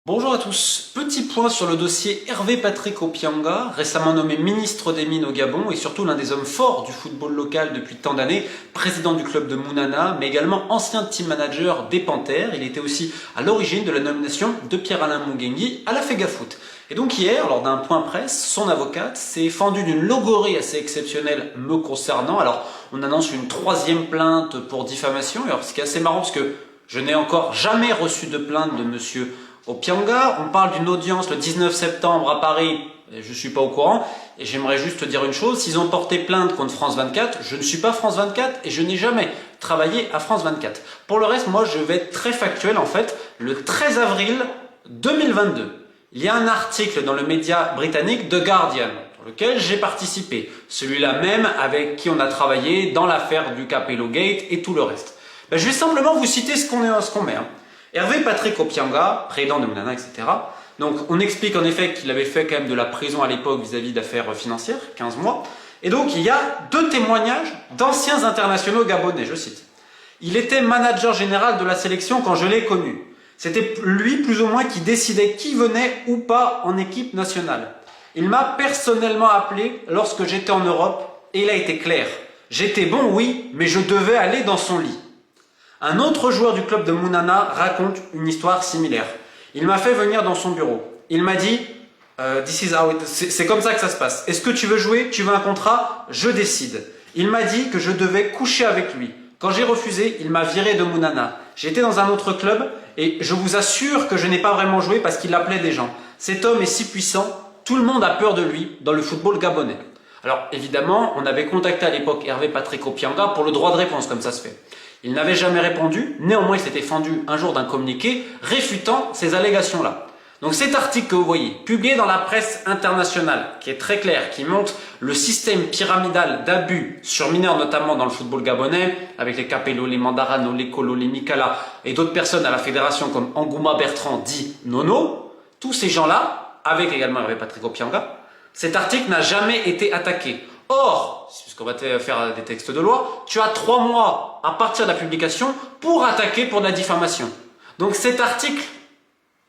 Bonjour à tous, petit point sur le dossier Hervé Patrick Opianga, récemment nommé ministre des Mines au Gabon et surtout l'un des hommes forts du football local depuis tant d'années, président du club de Mounana, mais également ancien team manager des Panthères. Il était aussi à l'origine de la nomination de Pierre-Alain Mungengui à la FEGAFOOT. Et donc hier, lors d'un point presse, son avocate s'est fendue d'une logorrhée assez exceptionnelle me concernant. Alors on annonce une troisième plainte pour diffamation, alors ce qui est assez marrant parce que je n'ai encore jamais reçu de plainte de monsieur Opianga. On parle d'une audience le 19 septembre à Paris, je ne suis pas au courant, et j'aimerais juste te dire une chose, s'ils ont porté plainte contre France 24, je ne suis pas France 24 et je n'ai jamais travaillé à France 24. Pour le reste, moi je vais être très factuel en fait, le 13 avril 2022, il y a un article dans le média britannique The Guardian, dans lequel j'ai participé, celui-là même avec qui on a travaillé dans l'affaire du Capello Gate et tout le reste. Ben, je vais simplement vous citer ce qu'on met. Hervé Patrick Opianga, président de Mounana, etc. Donc on explique en effet qu'il avait fait quand même de la prison à l'époque vis-à-vis d'affaires financières, 15 mois. Et donc il y a deux témoignages d'anciens internationaux gabonais, je cite. Il était manager général de la sélection quand je l'ai connu. C'était lui plus ou moins qui décidait qui venait ou pas en équipe nationale. Il m'a personnellement appelé lorsque j'étais en Europe et il a été clair. J'étais bon, oui, mais je devais aller dans son lit. Un autre joueur du club de Mounana raconte une histoire similaire. Il m'a fait venir dans son bureau. Il m'a dit c'est comme ça que ça se passe. Est-ce que tu veux jouer? Tu veux un contrat? Je décide. Il m'a dit que je devais coucher avec lui. Quand j'ai refusé, il m'a viré de Mounana. J'étais dans un autre club et je vous assure que je n'ai pas vraiment joué parce qu'il appelait des gens. Cet homme est si puissant, tout le monde a peur de lui dans le football gabonais. Alors évidemment, on avait contacté à l'époque Hervé Patrick Opianga pour le droit de réponse, comme ça se fait. Il n'avait jamais répondu, néanmoins il s'était fendu un jour d'un communiqué réfutant ces allégations-là. Donc cet article que vous voyez, publié dans la presse internationale, qui est très clair, qui montre le système pyramidal d'abus sur mineurs, notamment dans le football gabonais, avec les Capello, les Mandarano, les Kolo, les Mikala et d'autres personnes à la fédération comme Angouma Bertrand dit Nono, tous ces gens-là, avec également Hervé Patrick Opianga, cet article n'a jamais été attaqué. Or, puisqu'on va faire des textes de loi, tu as 3 mois à partir de la publication pour attaquer pour de la diffamation. Donc cet article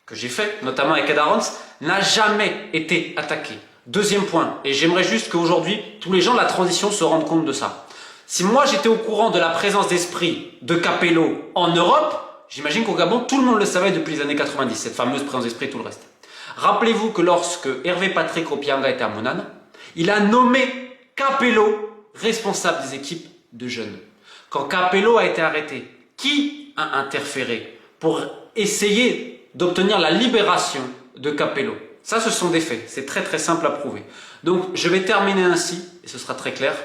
que j'ai fait, notamment avec Ed Arons, n'a jamais été attaqué. Deuxième point, et j'aimerais juste qu'aujourd'hui, tous les gens de la transition se rendent compte de ça. Si moi j'étais au courant de la présence d'esprit de Capello en Europe, j'imagine qu'au Gabon, tout le monde le savait depuis les années 90, cette fameuse présence d'esprit et tout le reste. Rappelez-vous que lorsque Hervé Patrick Opianga était à Mounana, il a nommé Capello, responsable des équipes de jeunes. Quand Capello a été arrêté, qui a interféré pour essayer d'obtenir la libération de Capello? Ça, ce sont des faits. C'est très très simple à prouver. Donc, je vais terminer ainsi, et ce sera très clair.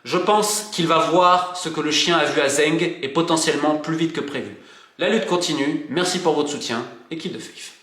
Je pense qu'il va voir ce que le chien a vu à Zeng, et potentiellement plus vite que prévu. La lutte continue. Merci pour votre soutien. Équipe de FIF.